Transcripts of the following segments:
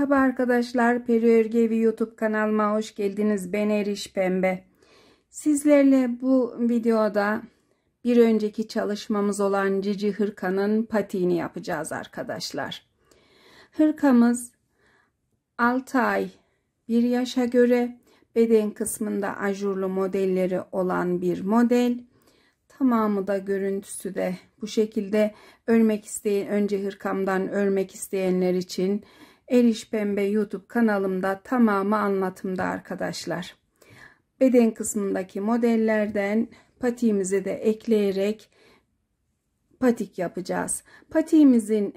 Merhaba arkadaşlar, Peri Örgü Evi YouTube kanalıma hoş geldiniz. Ben Eriş Pembe. Sizlerle bu videoda bir önceki çalışmamız olan Cici hırkanın patiğini yapacağız arkadaşlar. Hırkamız 6 ay 1 yaşa göre beden kısmında ajurlu modelleri olan bir model. Tamamı da görüntüsü de bu şekilde. Önce hırkamdan örmek isteyenler için Eriş Pembe YouTube kanalımda tamamı anlatımda arkadaşlar. Beden kısmındaki modellerden patiğimizi de ekleyerek patik yapacağız. Patiğimizin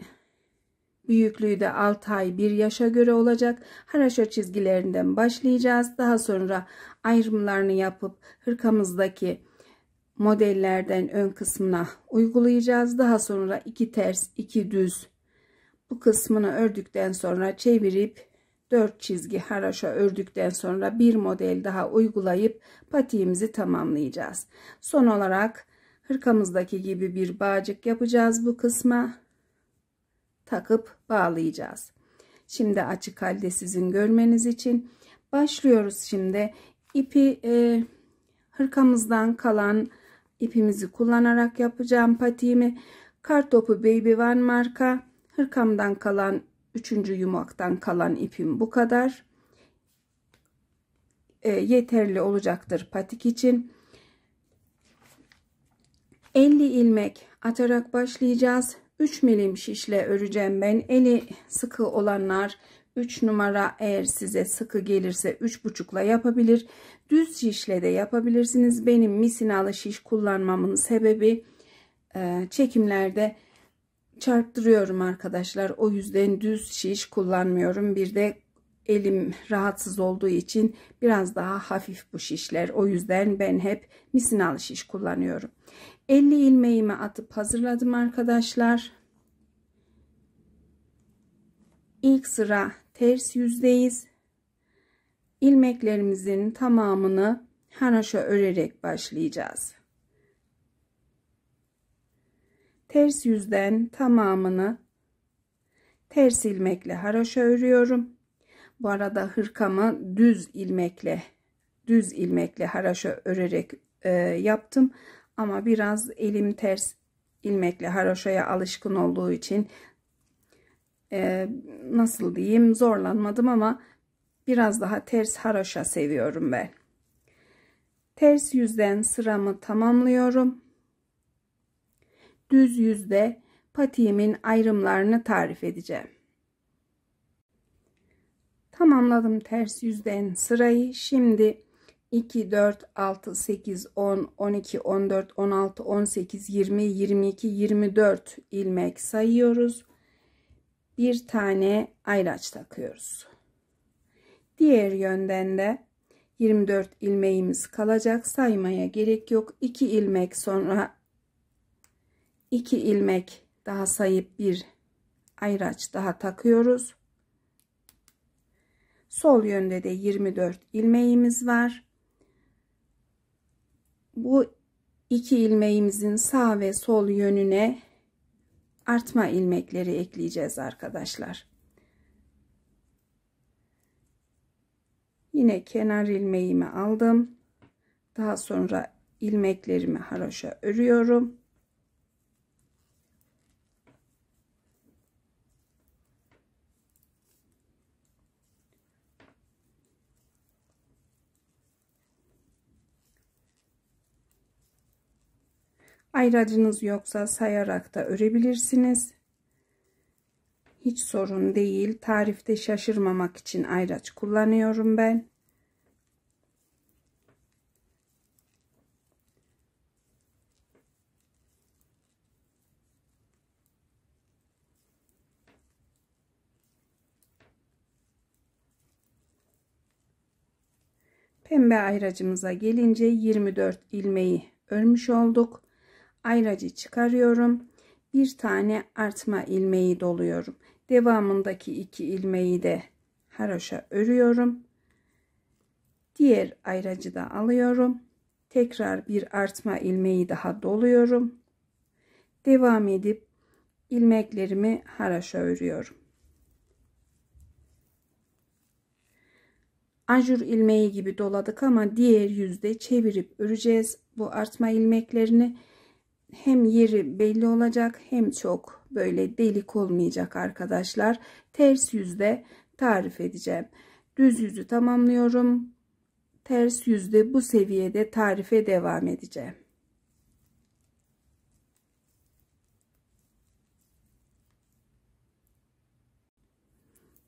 büyüklüğü de 6 ay 1 yaşa göre olacak. Haraşo çizgilerinden başlayacağız. Daha sonra ayrımlarını yapıp hırkamızdaki modellerden ön kısmına uygulayacağız. Daha sonra 2 ters 2 düz bu kısmını ördükten sonra çevirip 4 çizgi haraşo ördükten sonra bir model daha uygulayıp patiğimizi tamamlayacağız. Son olarak hırkamızdaki gibi bir bağcık yapacağız. Bu kısma takıp bağlayacağız. Şimdi açık halde sizin görmeniz için başlıyoruz. Şimdi ipi hırkamızdan kalan ipimizi kullanarak yapacağım patiğimi. Kartopu Baby One marka. Hırkamdan kalan 3. yumaktan kalan ipim bu kadar. Yeterli olacaktır patik için. 50 ilmek atarak başlayacağız. 3 milim şişle öreceğim ben. Eli sıkı olanlar 3 numara, eğer size sıkı gelirse 3,5'la yapabilir. Düz şişle de yapabilirsiniz. Benim misinalı şiş kullanmamın sebebi çekimlerde çarptırıyorum arkadaşlar. O yüzden düz şiş kullanmıyorum. Bir de elim rahatsız olduğu için biraz daha hafif bu şişler. O yüzden ben hep misinalı şiş kullanıyorum. 50 ilmeğimi atıp hazırladım arkadaşlar. İlk sıra ters yüzdeyiz. İlmeklerimizin tamamını haraşo örerek başlayacağız. Ters yüzden tamamını ters ilmekle haraşo örüyorum. Bu arada hırkamı düz ilmekle haraşo örerek yaptım. Ama biraz elim ters ilmekle haraşoya alışkın olduğu için nasıl diyeyim, zorlanmadım ama biraz daha ters haraşo seviyorum ben. Ters yüzden sıramı tamamlıyorum. Düz yüzde patiğimin ayrımlarını tarif edeceğim. Tamamladım ters yüzden sırayı. Şimdi 2, 4, 6, 8, 10, 12, 14, 16, 18, 20, 22, 24 ilmek sayıyoruz. Bir tane ayraç takıyoruz. Diğer yönden de 24 ilmeğimiz kalacak. Saymaya gerek yok. 2 ilmek sonra 2 ilmek daha sayıp bir ayraç daha takıyoruz. Sol yönde de 24 ilmeğimiz var. Bu 2 ilmeğimizin sağ ve sol yönüne artma ilmekleri ekleyeceğiz arkadaşlar. Yine kenar ilmeğimi aldım. Daha sonra ilmeklerimi haraşo örüyorum. Ayracınız yoksa sayarak da örebilirsiniz. Hiç sorun değil. Tarifte şaşırmamak için ayraç kullanıyorum ben. Pembe ayracımıza gelince 24 ilmeği örmüş olduk. Ayracı çıkarıyorum. Bir tane artma ilmeği doluyorum. Devamındaki 2 ilmeği de haraşo örüyorum. Diğer ayracı da alıyorum. Tekrar bir artma ilmeği daha doluyorum. Devam edip ilmeklerimi haraşo örüyorum. Ajur ilmeği gibi doladık ama diğer yüzde çevirip öreceğiz bu artma ilmeklerini. Hem yeri belli olacak hem çok böyle delik olmayacak arkadaşlar. Ters yüzde tarif edeceğim. Düz yüzü tamamlıyorum. Ters yüzde bu seviyede tarife devam edeceğim.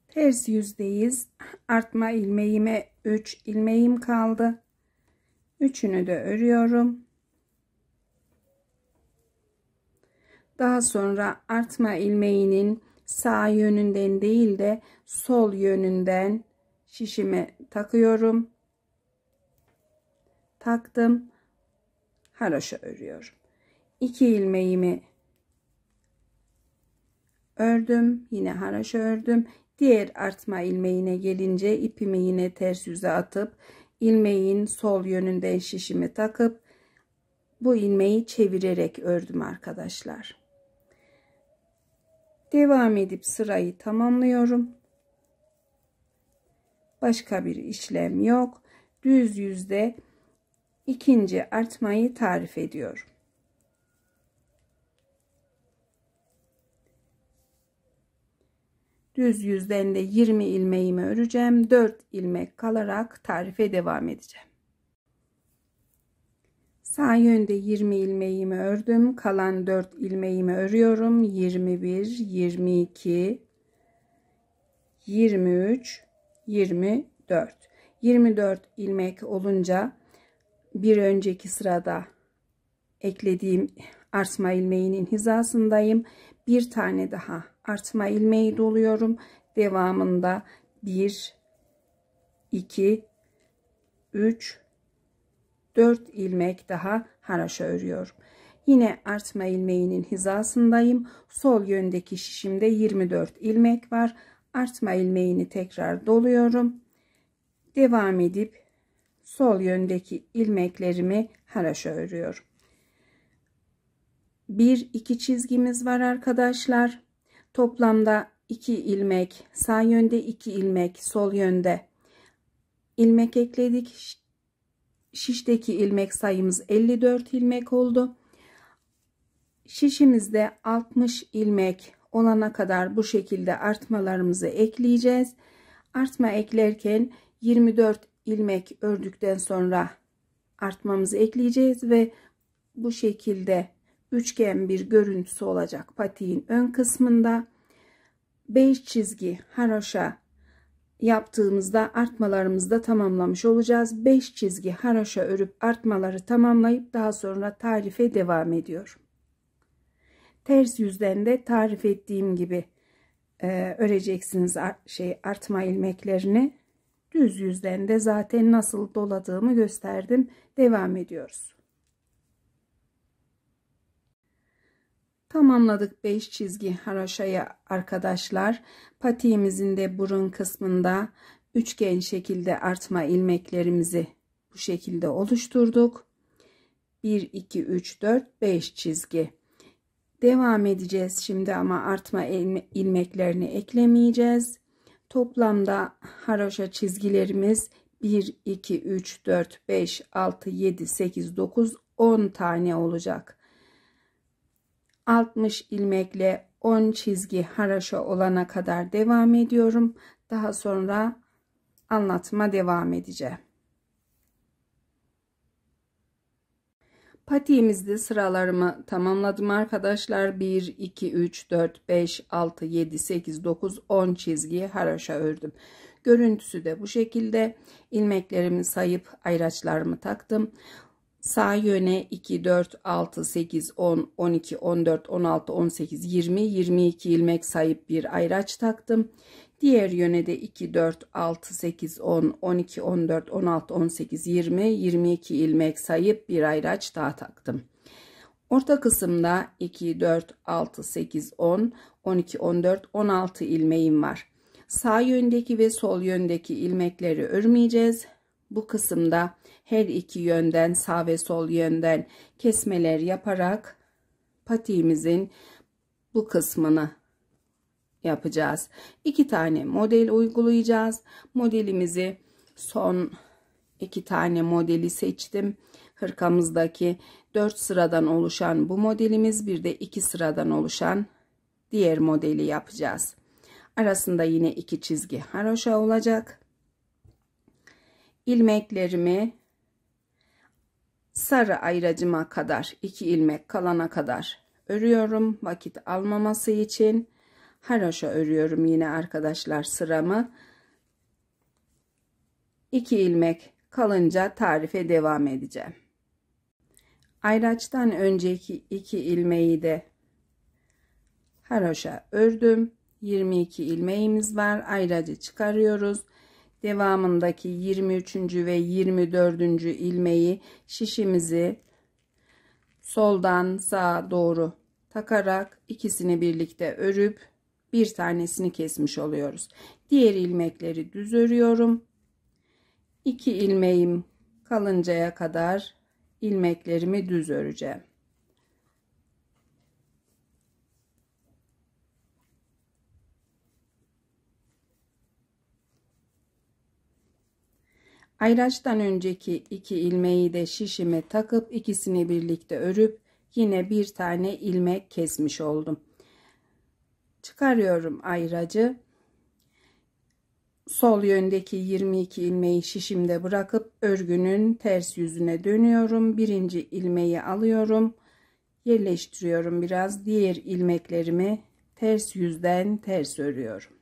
Ters yüzdeyiz. Artma ilmeğime 3 ilmeğim kaldı. Üçünü de örüyorum. Daha sonra artma ilmeğinin sağ yönünden değil de sol yönünden şişime takıyorum. Taktım. Haroşa örüyorum. 2 ilmeğimi ördüm. Yine haroşa ördüm. Diğer artma ilmeğine gelince ipimi yine ters yüze atıp ilmeğin sol yönünden şişimi takıp bu ilmeği çevirerek ördüm arkadaşlar. Devam edip sırayı tamamlıyorum. Başka bir işlem yok. Düz yüzde ikinci artmayı tarif ediyorum. Düz yüzden de 20 ilmeğimi öreceğim. 4 ilmek kalarak tarife devam edeceğim. Sağ yönde 20 ilmeğimi ördüm. Kalan 4 ilmeğimi örüyorum. 21, 22, 23, 24. 24 ilmek olunca bir önceki sırada eklediğim artma ilmeğinin hizasındayım. Bir tane daha artma ilmeği doluyorum. Devamında 1, 2, 3, 4 ilmek daha haroşa örüyorum. Yine artma ilmeğinin hizasındayım. Sol yöndeki şişimde 24 ilmek var. Artma ilmeğini tekrar doluyorum. Devam edip sol yöndeki ilmeklerimi haroşa örüyorum. 1-2 çizgimiz var arkadaşlar. Toplamda 2 ilmek sağ yönde, 2 ilmek sol yönde ilmek ekledik. Şişteki ilmek sayımız 54 ilmek oldu. Şişimizde 60 ilmek olana kadar bu şekilde artmalarımızı ekleyeceğiz. Artma eklerken 24 ilmek ördükten sonra artmamızı ekleyeceğiz ve bu şekilde üçgen bir görüntüsü olacak patiğin ön kısmında. 5 çizgi haroşa yaptığımızda artmalarımızı da tamamlamış olacağız. 5 çizgi haroşa örüp artmaları tamamlayıp daha sonra tarife devam ediyorum. Ters yüzden de tarif ettiğim gibi öreceksiniz artma ilmeklerini. Düz yüzden de zaten nasıl doladığımı gösterdim. Devam ediyoruz. Tamamladık 5 çizgi haroşayı arkadaşlar. Patiğimizin de burun kısmında üçgen şekilde artma ilmeklerimizi bu şekilde oluşturduk. 1, 2, 3, 4, 5 çizgi. Devam edeceğiz şimdi ama artma ilmeklerini eklemeyeceğiz. Toplamda haroşa çizgilerimiz 1, 2, 3, 4, 5, 6, 7, 8, 9, 10 tane olacak. 60 ilmekle 10 çizgi haroşa olana kadar devam ediyorum. Daha sonra anlatıma devam edeceğim. Patiğimizde sıralarımı tamamladım arkadaşlar. 1, 2, 3, 4, 5, 6, 7, 8, 9, 10 çizgi haroşa ördüm. Görüntüsü de bu şekilde. İlmeklerimi sayıp ayraçlarımı taktım. Sağ yöne 2, 4, 6, 8, 10, 12, 14, 16, 18, 20, 22 ilmek sayıp bir ayraç taktım. Diğer yöne de 2, 4, 6, 8, 10, 12, 14, 16, 18, 20, 22 ilmek sayıp bir ayraç daha taktım. Orta kısımda 2, 4, 6, 8, 10, 12, 14, 16 ilmeğim var. Sağ yöndeki ve sol yöndeki ilmekleri örmeyeceğiz. Bu kısımda her iki yönden sağ ve sol yönden kesmeler yaparak patiğimizin bu kısmını yapacağız. 2 tane model uygulayacağız. Modelimizi Son 2 tane modeli seçtim. Hırkamızdaki 4 sıradan oluşan bu modelimiz, bir de 2 sıradan oluşan diğer modeli yapacağız. Arasında yine 2 çizgi haroşa olacak. İlmeklerimi sarı ayracıma kadar, 2 ilmek kalana kadar örüyorum. Vakit almaması için haroşa örüyorum yine arkadaşlar sıramı. 2 ilmek kalınca tarife devam edeceğim. Ayraçtan önceki 2 ilmeği de haroşa ördüm. 22 ilmeğimiz var. Ayracı çıkarıyoruz. Devamındaki 23. ve 24. ilmeği şişimizi soldan sağa doğru takarak ikisini birlikte örüp bir tanesini kesmiş oluyoruz. Diğer ilmekleri düz örüyorum. 2 ilmeğim kalıncaya kadar ilmeklerimi düz öreceğim. Ayraçtan önceki 2 ilmeği de şişime takıp ikisini birlikte örüp yine bir tane ilmek kesmiş oldum. Çıkarıyorum ayracı. Sol yöndeki 22 ilmeği şişimde bırakıp örgünün ters yüzüne dönüyorum. Birinci ilmeği alıyorum. Yerleştiriyorum biraz. Diğer ilmeklerimi ters yüzden ters örüyorum.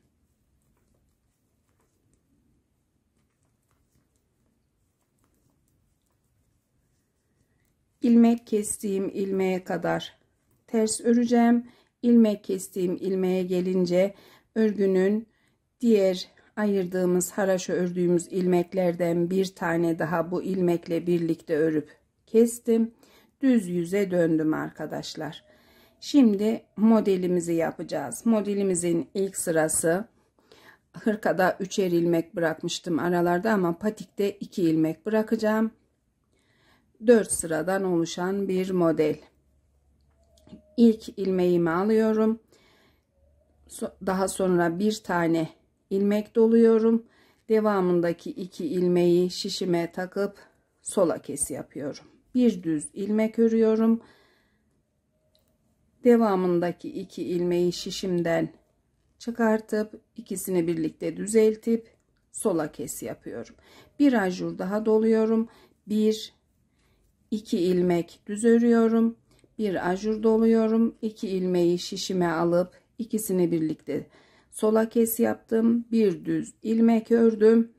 İlmek kestiğim ilmeğe kadar ters öreceğim. İlmek kestiğim ilmeğe gelince örgünün diğer ayırdığımız haraşo ördüğümüz ilmeklerden bir tane daha bu ilmekle birlikte örüp kestim. Düz yüze döndüm arkadaşlar. Şimdi modelimizi yapacağız. Modelimizin ilk sırası, hırkada 3'er ilmek bırakmıştım aralarda ama patikte 2 ilmek bırakacağım. 4 sıradan oluşan bir model. İlk ilmeğimi alıyorum. Daha sonra bir tane ilmek doluyorum. Devamındaki 2 ilmeği şişime takıp sola kes yapıyorum. Bir düz ilmek örüyorum. Devamındaki 2 ilmeği şişimden çıkartıp ikisini birlikte düzeltip sola kes yapıyorum. Bir ajur daha doluyorum. 2 ilmek düz örüyorum. Bir ajur doluyorum. 2 ilmeği şişime alıp ikisini birlikte sola kes yaptım. Bir düz ilmek ördüm.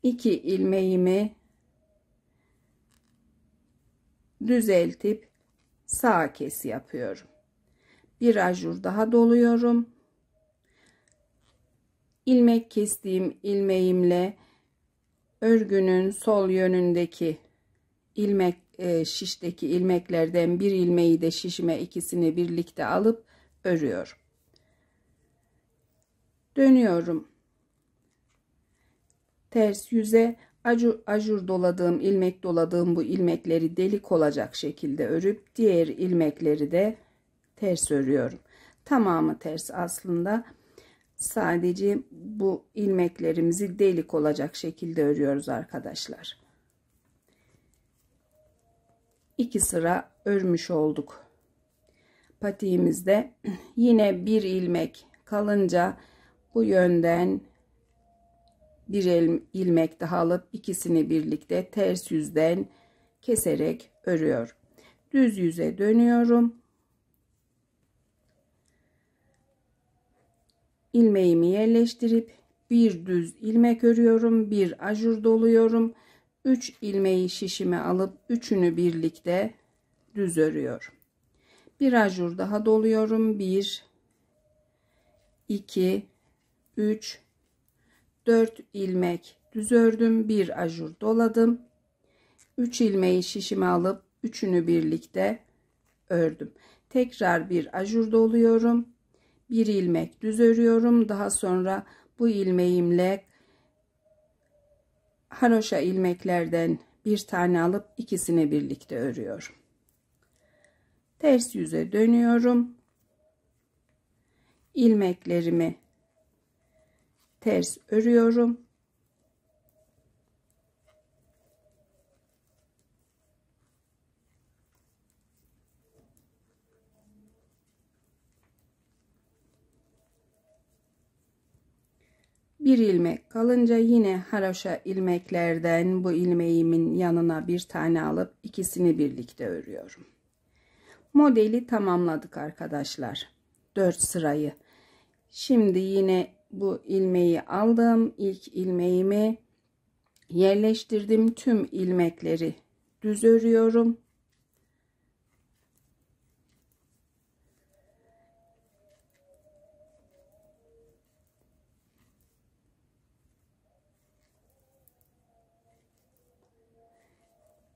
2 ilmeğimi düzeltip sağa kes yapıyorum. Bir ajur daha doluyorum. İlmek kestiğim ilmeğimle örgünün sol yönündeki şişteki ilmeklerden bir ilmeği de şişime ikisini birlikte alıp örüyorum. Dönüyorum. Ters yüze ajur doladığım, ilmek doladığım bu ilmekleri delik olacak şekilde örüp diğer ilmekleri de ters örüyorum. Tamamı ters aslında. Sadece bu ilmeklerimizi delik olacak şekilde örüyoruz arkadaşlar. 2 sıra örmüş olduk. Patiğimizde yine bir ilmek kalınca bu yönden bir ilmek daha alıp ikisini birlikte ters yüzden keserek örüyorum. Düz yüze dönüyorum. İlmeğimi yerleştirip bir düz ilmek örüyorum. Bir ajur doluyorum. 3 ilmeği şişime alıp üçünü birlikte düz örüyorum. Bir ajur daha doluyorum. 1 2 3 4 ilmek düz ördüm. Bir ajur doladım. 3 ilmeği şişime alıp üçünü birlikte ördüm. Tekrar bir ajur doluyorum. Bir ilmek düz örüyorum. Daha sonra bu ilmeğimle haroşa ilmeklerden bir tane alıp ikisini birlikte örüyorum. Ters yüze dönüyorum. İlmeklerimi ters örüyorum. Bir ilmek kalınca yine haroşa ilmeklerden bu ilmeğimin yanına bir tane alıp ikisini birlikte örüyorum. Modeli tamamladık arkadaşlar. 4 sırayı. Şimdi yine bu ilmeği aldım. İlk ilmeğimi yerleştirdim. Tüm ilmekleri düz örüyorum.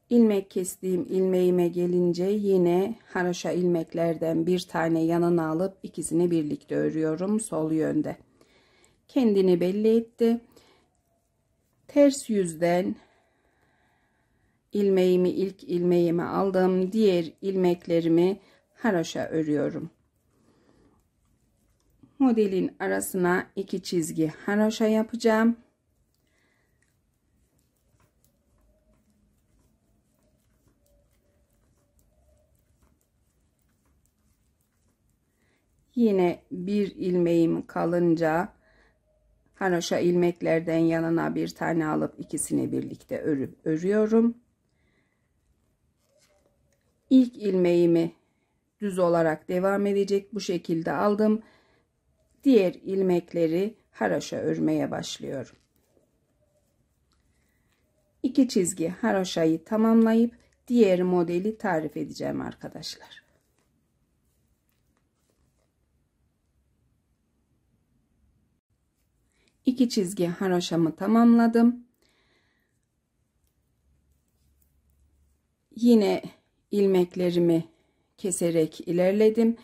İlmek kestiğim ilmeğime gelince yine haroşa ilmeklerden bir tane yanına alıp ikisini birlikte örüyorum sol yönde. Kendini belli etti. Ters yüzden ilk ilmeğimi aldım. Diğer ilmeklerimi haroşa örüyorum. Modelin arasına 2 çizgi haroşa yapacağım. Yine bir ilmeğim kalınca haroşa ilmeklerden yanına bir tane alıp ikisini birlikte örüyorum. İlk ilmeğimi düz olarak devam edecek bu şekilde aldım. Diğer ilmekleri haroşa örmeye başlıyorum. 2 çizgi haroşayı tamamlayıp diğer modeli tarif edeceğim arkadaşlar. İki çizgi haroşamı tamamladım. Yine ilmeklerimi keserek ilerledim.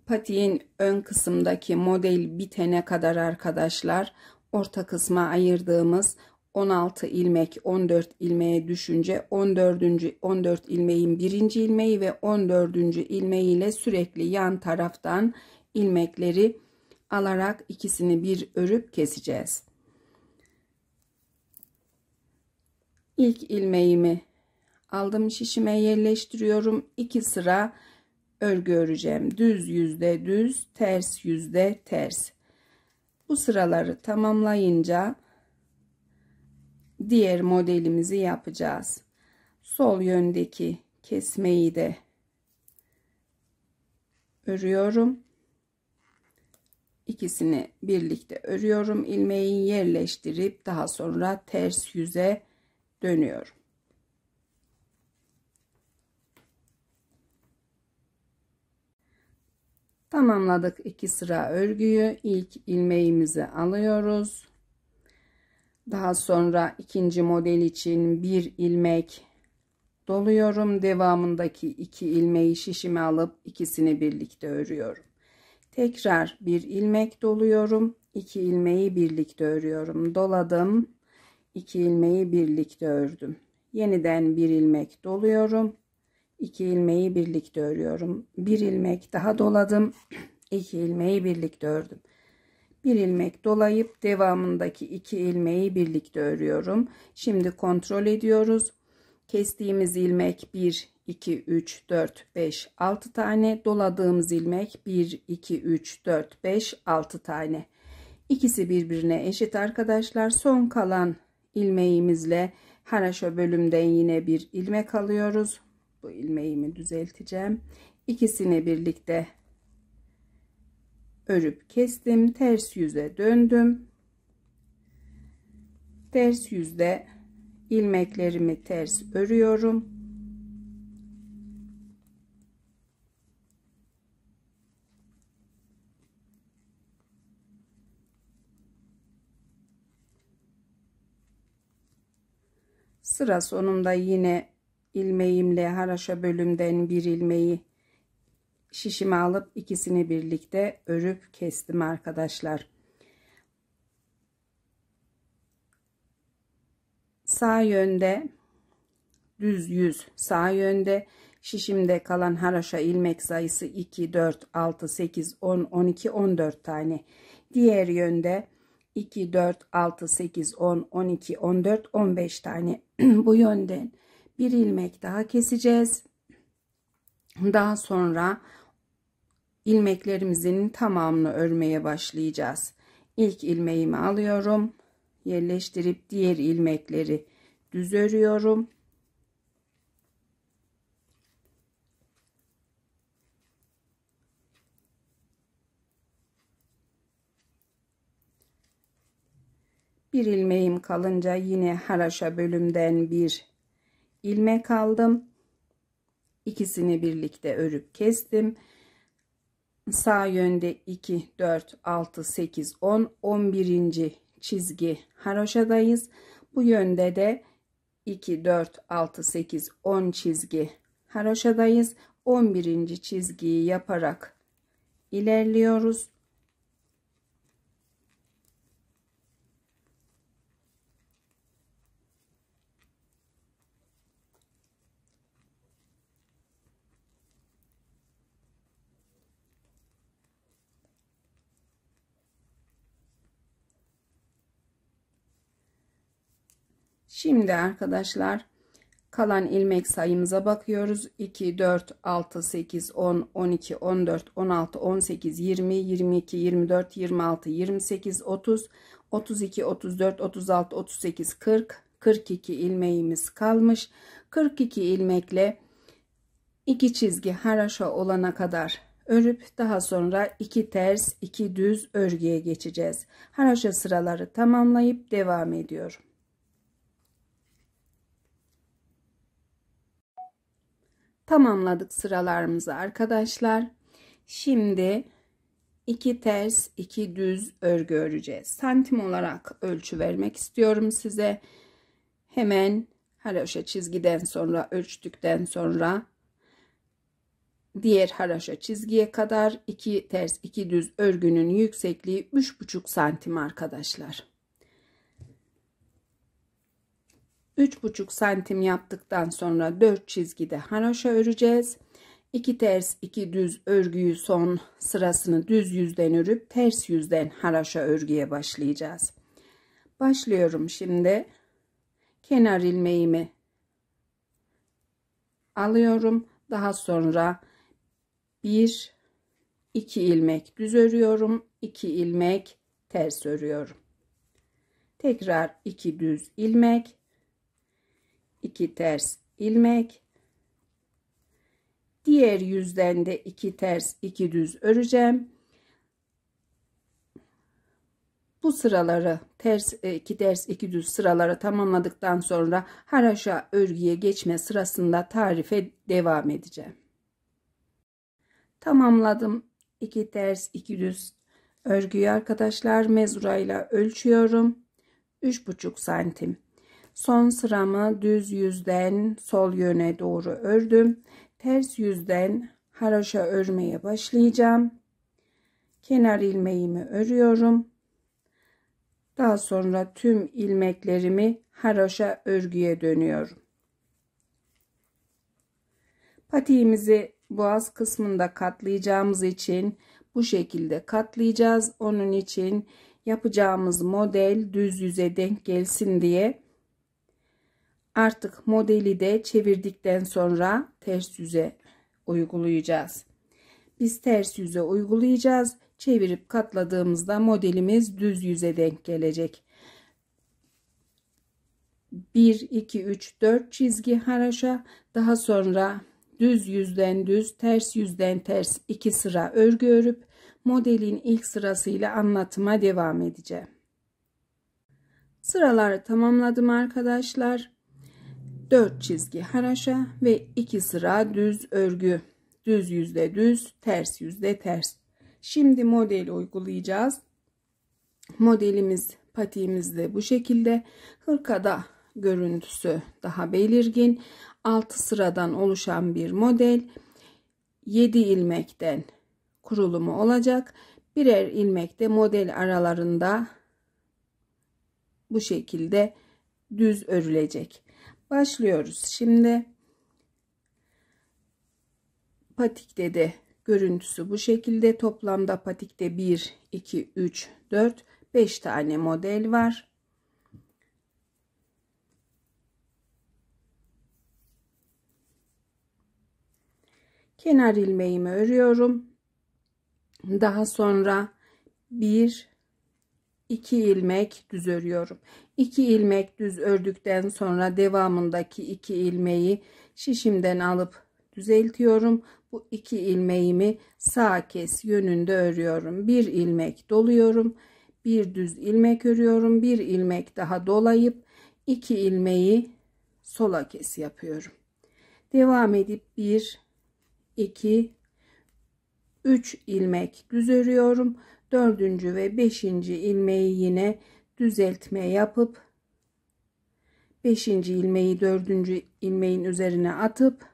Patiğin ön kısımdaki model bitene kadar arkadaşlar orta kısma ayırdığımız 16 ilmek 14 ilmeğe düşünce 14 ilmeğin birinci ilmeği ve 14. ilmeği ile sürekli yan taraftan ilmekleri alarak ikisini bir örüp keseceğiz. İlk ilmeğimi aldım, şişime yerleştiriyorum. 2 sıra örgü öreceğim. Düz yüzde düz, ters yüzde ters. Bu sıraları tamamlayınca diğer modelimizi yapacağız. Sol yöndeki kesmeyi de örüyorum. İkisini birlikte örüyorum. İlmeği yerleştirip daha sonra ters yüze dönüyorum. Tamamladık 2 sıra örgüyü. İlk ilmeğimizi alıyoruz. Daha sonra ikinci model için bir ilmek doluyorum. Devamındaki 2 ilmeği şişime alıp ikisini birlikte örüyorum. Tekrar bir ilmek doluyorum. 2 ilmeği birlikte örüyorum. Doladım. 2 ilmeği birlikte ördüm. Yeniden bir ilmek doluyorum. 2 ilmeği birlikte örüyorum. Bir ilmek daha doladım. 2 ilmeği birlikte ördüm. Bir ilmek dolayıp devamındaki 2 ilmeği birlikte örüyorum. Şimdi kontrol ediyoruz. Kestiğimiz ilmek 1, 2, 3, 4, 5, 6 tane. Doladığımız ilmek 1, 2, 3, 4, 5, 6 tane. İkisi birbirine eşit arkadaşlar. Son kalan ilmeğimizle haroşa bölümden yine bir ilmek alıyoruz. Bu ilmeğimi düzelteceğim. İkisini birlikte örüp kestim. Ters yüze döndüm. Ters yüzde ilmeklerimi ters örüyorum. Sıra sonunda yine ilmeğimle haroşa bölümden bir ilmeği şişime alıp ikisini birlikte örüp kestim arkadaşlar. Sağ yönde düz yüz, sağ yönde şişimde kalan haroşa ilmek sayısı 2, 4, 6, 8, 10, 12, 14 tane. Diğer yönde 2, 4, 6, 8, 10, 12, 14, 15 tane. Bu yönden bir ilmek daha keseceğiz. Daha sonra ilmeklerimizin tamamını örmeye başlayacağız. İlk ilmeğimi alıyorum. Yerleştirip diğer ilmekleri düz örüyorum. Bir ilmeğim kalınca yine haraşo bölümden bir ilmek aldım. İkisini birlikte örüp kestim. Sağ yönde 2, 4, 6, 8, 10, 11. çizgi haroşadayız. Bu yönde de 2, 4, 6, 8, 10 çizgi haroşadayız. 11. çizgiyi yaparak ilerliyoruz. Şimdi arkadaşlar kalan ilmek sayımıza bakıyoruz. 2, 4, 6, 8, 10, 12, 14, 16, 18, 20, 22, 24, 26, 28, 30, 32, 34, 36, 38, 40, 42 ilmeğimiz kalmış. 42 ilmekle 2 çizgi haraşo olana kadar örüp daha sonra 2 ters 2 düz örgüye geçeceğiz. Haraşo sıraları tamamlayıp devam ediyorum. Tamamladık sıralarımızı arkadaşlar. Şimdi 2 ters 2 düz örgü öreceğiz. Santim olarak ölçü vermek istiyorum size. Hemen haraşo çizgiden sonra ölçtükten sonra diğer haraşo çizgiye kadar 2 ters 2 düz örgünün yüksekliği 3,5 santim arkadaşlar. 3,5 santim yaptıktan sonra 4 çizgide haraşo öreceğiz. 2 ters 2 düz örgüyü son sırasını düz yüzden örüp ters yüzden haraşo örgüye başlayacağız. Başlıyorum şimdi. Kenar ilmeğimi alıyorum. Daha sonra 1 2 ilmek düz örüyorum. 2 ilmek ters örüyorum. Tekrar 2 düz ilmek, 2 ters ilmek, diğer yüzden de 2 ters 2 düz öreceğim. Bu sıraları ters 2 ters 2 düz sıraları tamamladıktan sonra haraşo örgüye geçme sırasında tarife devam edeceğim. Tamamladım 2 ters 2 düz örgüyü arkadaşlar. Mezurayla ölçüyorum. 3,5 santim. Son sıramı düz yüzden sol yöne doğru ördüm. Ters yüzden haraşo örmeye başlayacağım. Kenar ilmeğimi örüyorum. Daha sonra tüm ilmeklerimi haraşo örgüye dönüyorum. Patiğimizi boğaz kısmında katlayacağımız için bu şekilde katlayacağız. Onun için yapacağımız model düz yüze denk gelsin diye artık modeli de çevirdikten sonra ters yüze uygulayacağız. Biz ters yüze uygulayacağız. Çevirip katladığımızda modelimiz düz yüze denk gelecek. 1 2 3 4 çizgi haraşo, daha sonra düz yüzden düz, ters yüzden ters 2 sıra örgü örüp modelin ilk sırasıyla anlatıma devam edeceğim. Sıraları tamamladım arkadaşlar. 4 çizgi haraşo ve 2 sıra düz örgü. Düz yüzde düz, ters yüzde ters. Şimdi modeli uygulayacağız. Modelimiz, patiğimiz de bu şekilde. Hırkada görüntüsü daha belirgin. 6 sıradan oluşan bir model. 7 ilmekten kurulumu olacak. Birer ilmekte model aralarında bu şekilde düz örülecek. Başlıyoruz. Şimdi patikte de görüntüsü bu şekilde. Toplamda patikte 1 2 3 4 5 tane model var. Kenar ilmeğimi örüyorum. Daha sonra 1 2 ilmek düz örüyorum. 2 ilmek düz ördükten sonra devamındaki 2 ilmeği şişimden alıp düzeltiyorum. Bu 2 ilmeğimi sağ kes yönünde örüyorum. 1 ilmek doluyorum. Bir düz ilmek örüyorum. 1 ilmek daha dolayıp 2 ilmeği sola kes yapıyorum. Devam edip 1, 2, 3 ilmek düz örüyorum. 4. ve 5. ilmeği yine düzeltme yapıp 5. ilmeği 4. ilmeğin üzerine atıp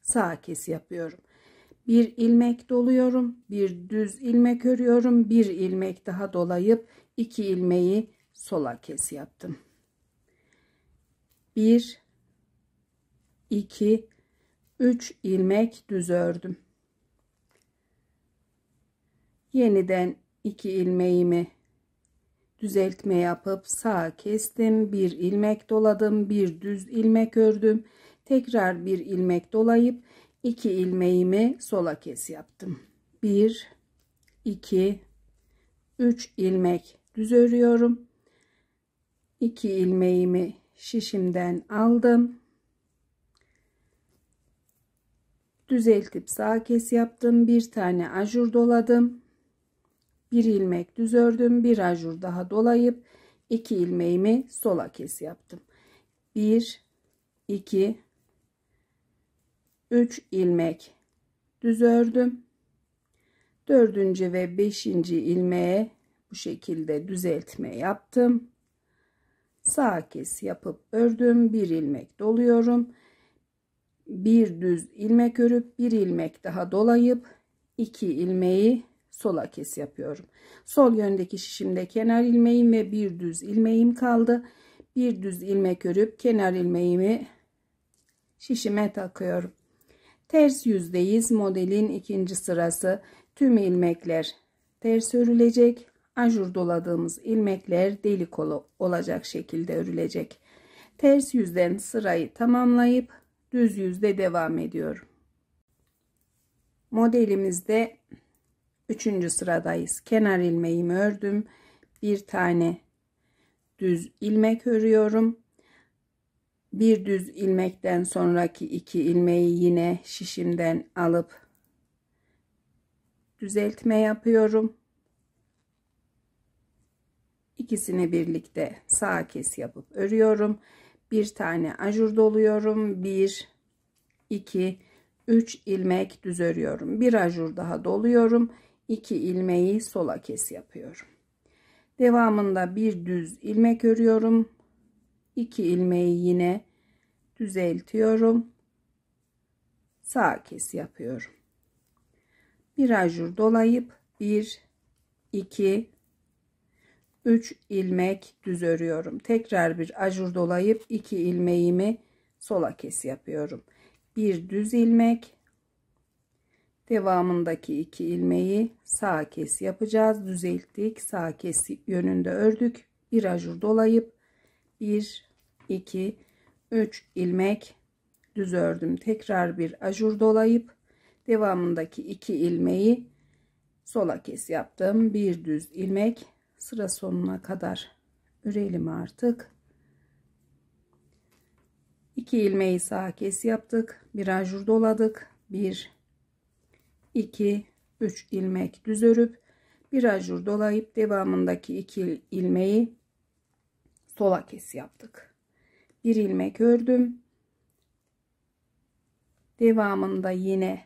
sağ kes yapıyorum. 1 ilmek doluyorum. Bir düz ilmek örüyorum. 1 ilmek daha dolayıp 2 ilmeği sola kes yaptım. 1, 2, 3 ilmek düz ördüm. Yeniden 2 ilmeğimi düzeltme yapıp sağa kestim. 1 ilmek doladım. Bir düz ilmek ördüm. Tekrar 1 ilmek dolayıp 2 ilmeğimi sola kes yaptım. 1, 2, 3 ilmek düz örüyorum. 2 ilmeğimi şişimden aldım. Düzeltip sağa kes yaptım. Bir tane ajur doladım. 1 ilmek düz ördüm. Bir ajur daha dolayıp 2 ilmeğimi sola kes yaptım. 1, 2, 3 ilmek düz ördüm. 4. ve 5. ilmeğe bu şekilde düzeltme yaptım. Sağ kes yapıp ördüm. 1 ilmek doluyorum. Bir düz ilmek örüp 1 ilmek daha dolayıp 2 ilmeği sola kes yapıyorum. Sol yöndeki şişimde kenar ilmeğim ve bir düz ilmeğim kaldı. Bir düz ilmek örüp kenar ilmeğimi şişime takıyorum. Ters yüzdeyiz. Modelin ikinci sırası. Tüm ilmekler ters örülecek. Ajur doladığımız ilmekler delik olacak şekilde örülecek. Ters yüzden sırayı tamamlayıp düz yüzde devam ediyorum. Modelimizde 3. sıradayız. Kenar ilmeğimi ördüm. Bir tane düz ilmek örüyorum. Bir düz ilmekten sonraki 2 ilmeği yine şişimden alıp düzeltme yapıyorum. İkisini birlikte sağ kes yapıp örüyorum. Bir tane ajur doluyorum. 1, 2, 3 ilmek düz örüyorum. Bir ajur daha doluyorum. 2 ilmeği sola kes yapıyorum. Devamında bir düz ilmek örüyorum. 2 ilmeği yine düzeltiyorum. Sağ kes yapıyorum. Bir ajur dolayıp 1, 2, 3 ilmek düz örüyorum. Tekrar bir ajur dolayıp 2 ilmeğimi sola kes yapıyorum. Bir düz ilmek, devamındaki 2 ilmeği sağ kes yapacağız. Düzelttik, sağ kes yönünde ördük. Bir ajur dolayıp 1, 2, 3 ilmek düz ördüm. Tekrar bir ajur dolayıp devamındaki 2 ilmeği sola kes yaptım. Bir düz ilmek, sıra sonuna kadar örelim artık. 2 ilmeği sağ kes yaptık. Bir ajur doladık. 1, 2, 3 ilmek düz örüp bir ajur dolayıp devamındaki 2 ilmeği sola kes yaptık. Bir ilmek ördüm. Devamında yine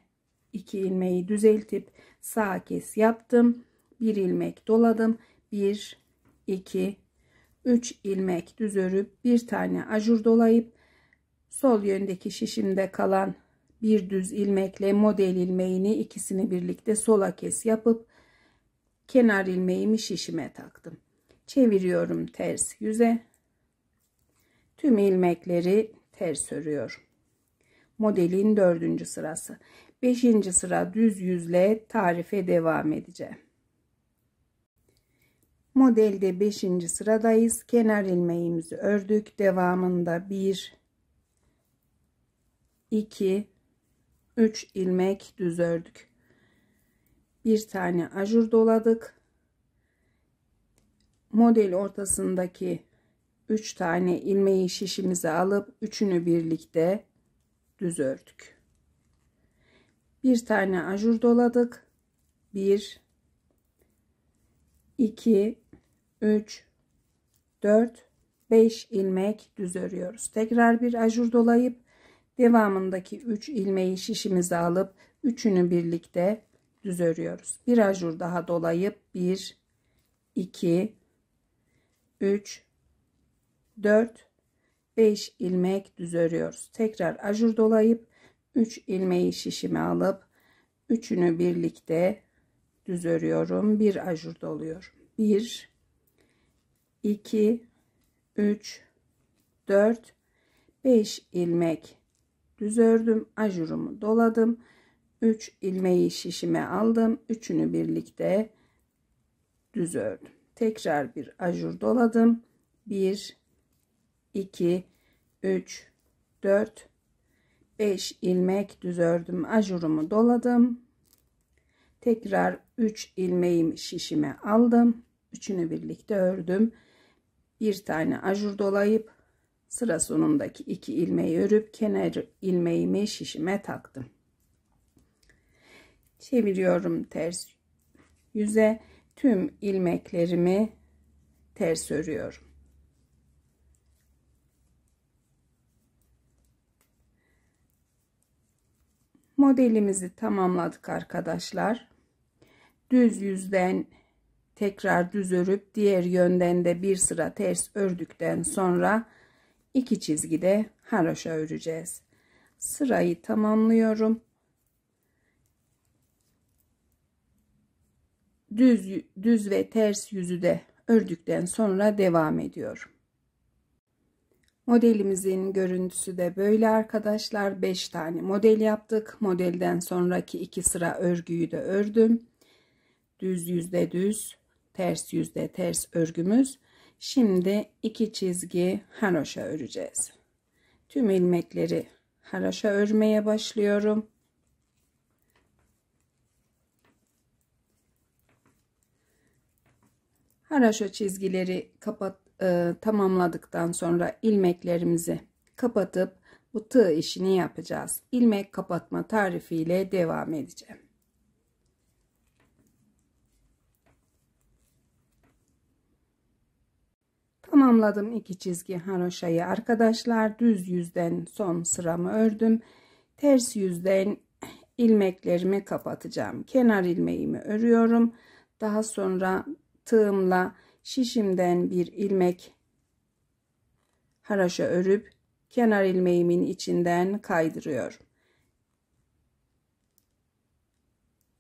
2 ilmeği düzeltip sağ kes yaptım. Bir ilmek doladım. 1, 2, 3 ilmek düz örüp bir tane ajur dolayıp sol yöndeki şişimde kalan bir düz ilmekle model ilmeğini ikisini birlikte sola kes yapıp kenar ilmeğimi şişime taktım. Çeviriyorum ters yüze. Tüm ilmekleri ters örüyorum. Modelin 4. sırası. 5. sıra düz yüzle tarife devam edeceğim. Modelde 5. sıradayız. Kenar ilmeğimizi ördük. Devamında 1, 2, 3 ilmek düz ördük. Bir tane ajur doladık. model ortasındaki 3 tane ilmeği şişimize alıp üçünü birlikte düz ördük. Bir tane ajur doladık. 1 2 3 4 5 ilmek düz örüyoruz. Tekrar bir ajur dolayıp devamındaki 3 ilmeği şişimize alıp üçünü birlikte düz örüyoruz. Bir ajur daha dolayıp 1 2 3 4 5 ilmek düz örüyoruz. Tekrar ajur dolayıp 3 ilmeği şişime alıp üçünü birlikte düz örüyorum. Bir ajur doluyorum. 1 2 3 4 5 ilmek düz ördüm. Ajurumu doladım. 3 ilmeği şişime aldım. Üçünü birlikte düz ördüm. Tekrar bir ajur doladım. 1 2 3 4 5 ilmek düz ördüm. Ajurumu doladım. Tekrar 3 ilmeğimi şişime aldım. Üçünü birlikte ördüm. Bir tane ajur dolayıp sıra sonundaki 2 ilmeği örüp kenar ilmeğimi şişime taktım. Çeviriyorum ters yüze. Tüm ilmeklerimi ters örüyorum. Modelimizi tamamladık arkadaşlar. Düz yüzden tekrar düz örüp diğer yönden de bir sıra ters ördükten sonra 2 çizgide haroşa öreceğiz. Sırayı tamamlıyorum. Düz ve ters yüzü de ördükten sonra devam ediyorum. Modelimizin görüntüsü de böyle arkadaşlar. 5 tane model yaptık. Modelden sonraki 2 sıra örgüyü de ördüm. Düz yüzde düz, ters yüzde ters örgümüz. Şimdi 2 çizgi haroşa öreceğiz. Tüm ilmekleri haroşa örmeye başlıyorum. Haroşa çizgileri tamamladıktan sonra ilmeklerimizi kapatıp bu tığ işini yapacağız. İlmek kapatma tarifiyle devam edeceğim. Tamamladım 2 çizgi haroşayı arkadaşlar. Düz yüzden son sıramı ördüm. Ters yüzden ilmeklerimi kapatacağım. Kenar ilmeğimi örüyorum. Daha sonra tığımla şişimden bir ilmek haroşa örüp kenar ilmeğimin içinden kaydırıyorum.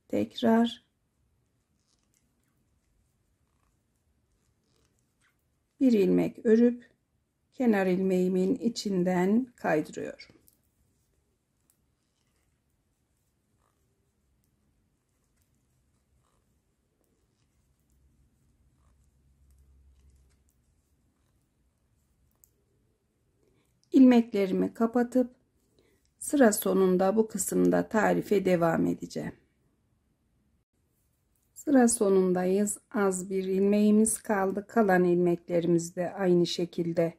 Tekrar bir ilmek örüp kenar ilmeğimin içinden kaydırıyorum. İlmeklerimi kapatıp sıra sonunda bu kısımda tarife devam edeceğim. Sıra sonundayız. Az bir ilmeğimiz kaldı. Kalan ilmeklerimizi de aynı şekilde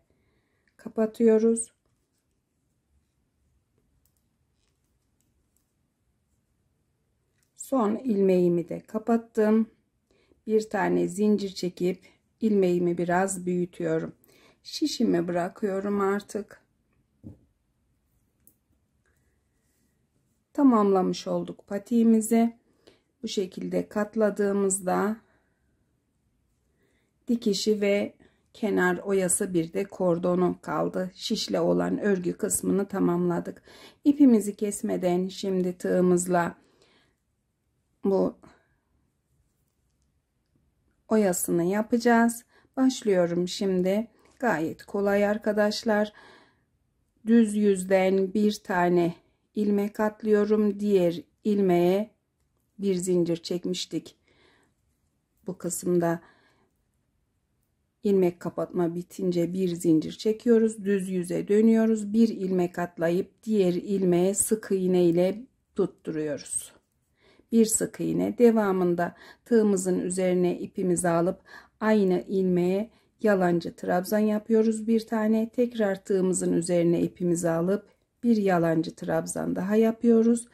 kapatıyoruz. Son ilmeğimi de kapattım. Bir tane zincir çekip ilmeğimi biraz büyütüyorum. Şişimi bırakıyorum artık. Tamamlamış olduk patiğimizi. Bu şekilde katladığımızda dikişi ve kenar oyası bir de kordonu kaldı. Şişle olan örgü kısmını tamamladık. İpimizi kesmeden şimdi tığımızla bu oyasını yapacağız. Başlıyorum şimdi. Gayet kolay arkadaşlar. Düz yüzden bir tane ilmek atlıyorum. Diğer ilmeğe bir zincir çekmiştik. Bu kısımda ilmek kapatma bitince bir zincir çekiyoruz. Düz yüze dönüyoruz. Bir ilmek atlayıp diğer ilmeğe sık iğne ile tutturuyoruz. Bir sık iğne, devamında tığımızın üzerine ipimizi alıp aynı ilmeğe yalancı trabzan yapıyoruz bir tane. Tekrar tığımızın üzerine ipimizi alıp bir yalancı trabzan daha yapıyoruz.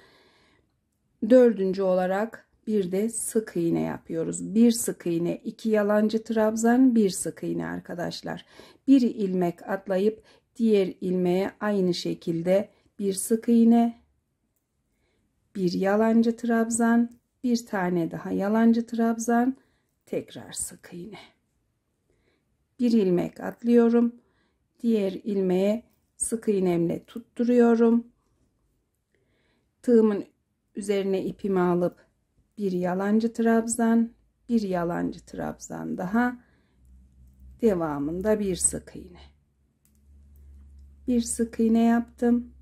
Dördüncü olarak bir de sık iğne yapıyoruz. Bir sık iğne, 2 yalancı trabzan, bir sık iğne arkadaşlar. Bir ilmek atlayıp diğer ilmeğe aynı şekilde bir sık iğne, bir yalancı trabzan, bir tane daha yalancı trabzan, tekrar sık iğne. Bir ilmek atlıyorum. Diğer ilmeğe sık iğnemle tutturuyorum. Tığımın üzerine ipimi alıp bir yalancı trabzan, bir yalancı trabzan daha, devamında bir sık iğne. Bir sık iğne yaptım.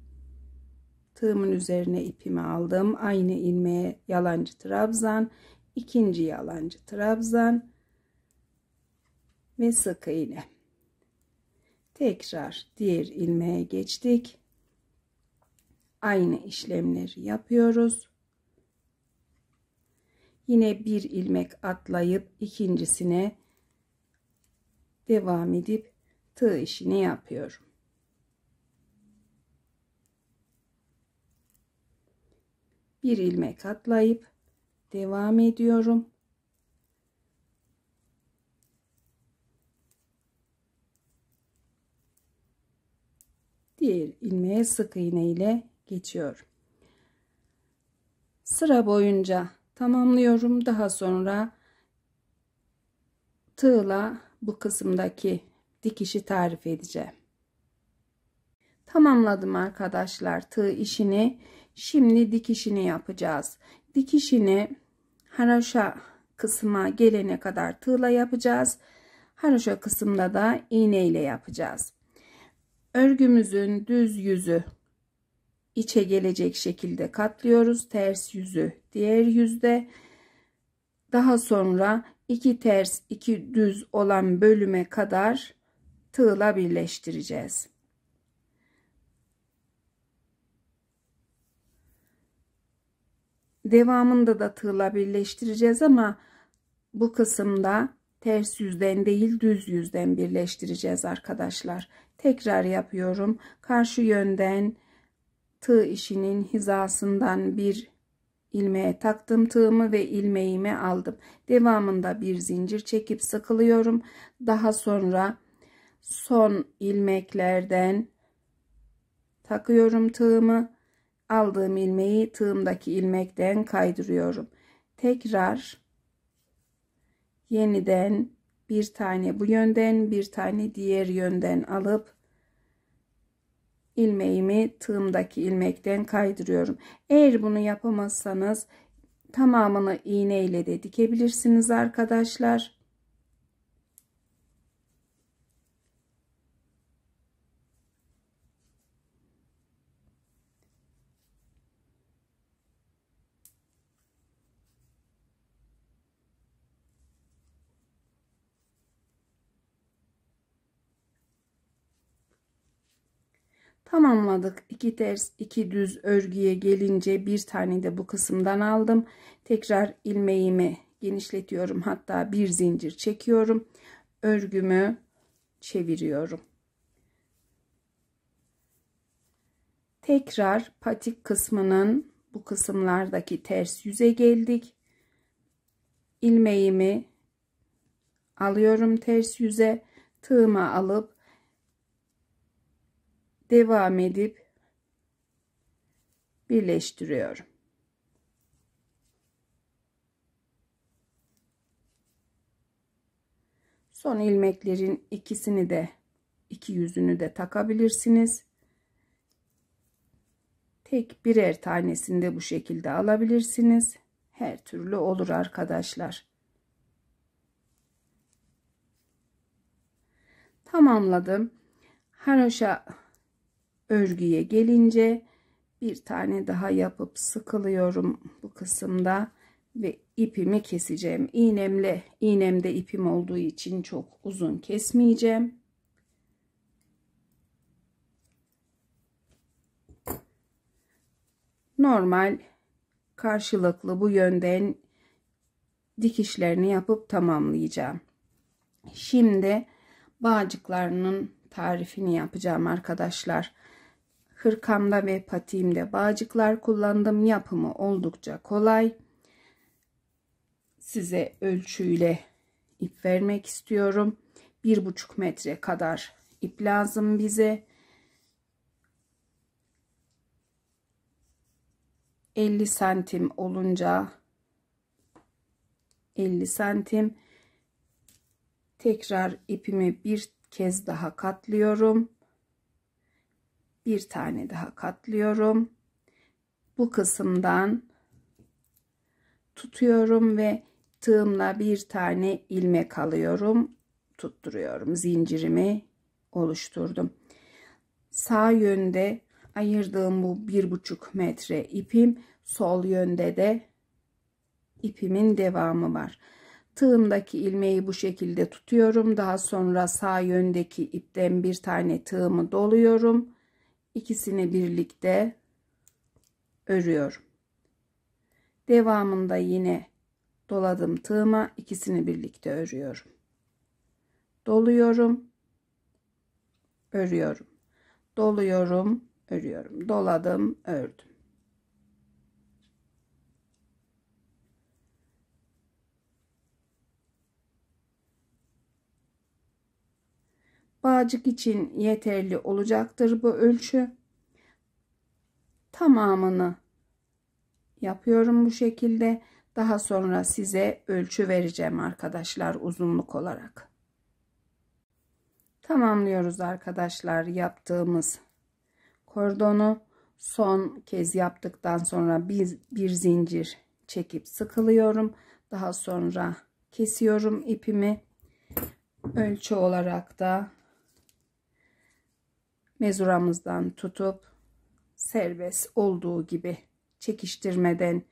Tığımın üzerine ipimi aldım. Aynı ilmeğe yalancı trabzan, ikinci yalancı trabzan ve sık iğne. Tekrar diğer ilmeğe geçtik. Aynı işlemleri yapıyoruz. Yine bir ilmek atlayıp ikincisine devam edip tığ işini yapıyorum. Bir ilmek atlayıp devam ediyorum. Diğer ilmeğe sık iğne ile geçiyorum. Sıra boyunca tamamlıyorum. Daha sonra tığla bu kısımdaki dikişi tarif edeceğim. Tamamladım arkadaşlar tığ işini. Şimdi dikişini yapacağız. Dikişini haroşa kısma gelene kadar tığla yapacağız. Haroşa kısımda da iğne ile yapacağız. Örgümüzün düz yüzü içe gelecek şekilde katlıyoruz. Ters yüzü diğer yüzde. Daha sonra iki ters iki düz olan bölüme kadar tığla birleştireceğiz. Devamında da tığla birleştireceğiz ama bu kısımda ters yüzden değil düz yüzden birleştireceğiz arkadaşlar. Tekrar yapıyorum. Karşı yönden tığ işinin hizasından bir ilmeğe taktım tığımı ve ilmeğimi aldım. Devamında bir zincir çekip sıkılıyorum. Daha sonra son ilmeklerden takıyorum tığımı. Aldığım ilmeği tığımdaki ilmekten kaydırıyorum. Tekrar yeniden bir tane bu yönden bir tane diğer yönden alıp ilmeğimi tığımdaki ilmekten kaydırıyorum. Eğer bunu yapamazsanız tamamını iğne ile de dikebilirsiniz arkadaşlar. Tamamladık. 2 ters 2 düz örgüye gelince bir tane de bu kısımdan aldım. Tekrar ilmeğimi genişletiyorum. Hatta bir zincir çekiyorum. Örgümü çeviriyorum. Tekrar patik kısmının bu kısımlardaki ters yüze geldik. İlmeğimi alıyorum ters yüze. Tığımı alıp devam edip birleştiriyorum. Son ilmeklerin ikisini de iki yüzünü de takabilirsiniz. Tek birer tanesini de bu şekilde alabilirsiniz. Her türlü olur arkadaşlar. Tamamladım. Haroşa örgüye gelince bir tane daha yapıp sıkılıyorum bu kısımda ve ipimi keseceğim. İğnemde ipim olduğu için çok uzun kesmeyeceğim. Normal karşılıklı bu yönden dikişlerini yapıp tamamlayacağım. Şimdi bağcıklarının tarifini yapacağım arkadaşlar. Hırkamda ve patiğimde bağcıklar kullandım. Yapımı oldukça kolay. Size ölçüyle ip vermek istiyorum. 1,5 metre kadar ip lazım bize. 50 santim olunca 50 santim. Tekrar ipimi bir kez daha katlıyorum. Bir tane daha katlıyorum. Bu kısımdan tutuyorum ve tığımla bir tane ilmek alıyorum. Tutturuyorum. Zincirimi oluşturdum. Sağ yönde ayırdığım bu 1,5 metre ipim, sol yönde de ipimin devamı var. Tığımdaki ilmeği bu şekilde tutuyorum. Daha sonra sağ yöndeki ipten bir tane tığımı doluyorum. İkisini birlikte örüyorum. Devamında yine doladım tığıma, ikisini birlikte örüyorum. Doluyorum, örüyorum. Doluyorum, örüyorum. Doladım, ördüm. Bağcık için yeterli olacaktır bu ölçü. Tamamını yapıyorum bu şekilde. Daha sonra size ölçü vereceğim arkadaşlar, uzunluk olarak. Tamamlıyoruz arkadaşlar yaptığımız kordonu. Son kez yaptıktan sonra bir zincir çekip sıkılıyorum. Daha sonra kesiyorum ipimi. Ölçü olarak da mezuramızdan tutup serbest olduğu gibi çekiştirmeden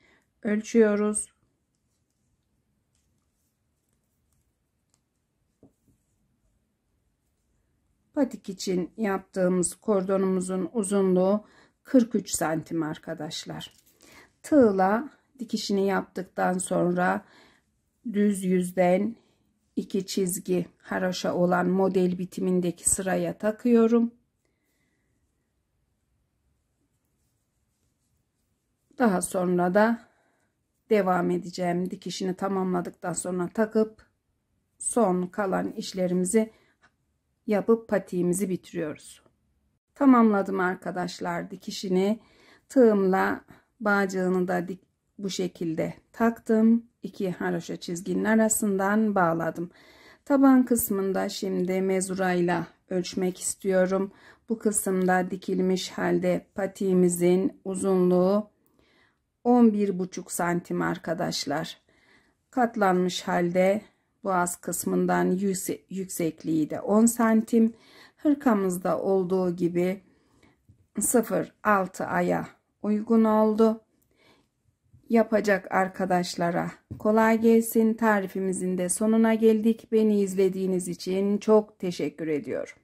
ölçüyoruz. Patik için yaptığımız kordonumuzun uzunluğu 43 santim arkadaşlar. Tığla dikişini yaptıktan sonra düz yüzden 2 çizgi haroşa olan model bitimindeki sıraya takıyorum. Daha sonra da devam edeceğim. Dikişini tamamladıktan sonra takıp son kalan işlerimizi yapıp patiğimizi bitiriyoruz. Tamamladım arkadaşlar dikişini. Tığımla bağcığını da bu şekilde taktım. 2 haroşa çizginin arasından bağladım. Taban kısmında şimdi mezurayla ölçmek istiyorum. Bu kısımda dikilmiş halde patiğimizin uzunluğu 11,5 santim arkadaşlar. Katlanmış halde boğaz kısmından yüksekliği de 10 santim. Hırkamızda olduğu gibi 0,6 aya uygun oldu. Yapacak arkadaşlara kolay gelsin. Tarifimizin de sonuna geldik. Beni izlediğiniz için çok teşekkür ediyorum.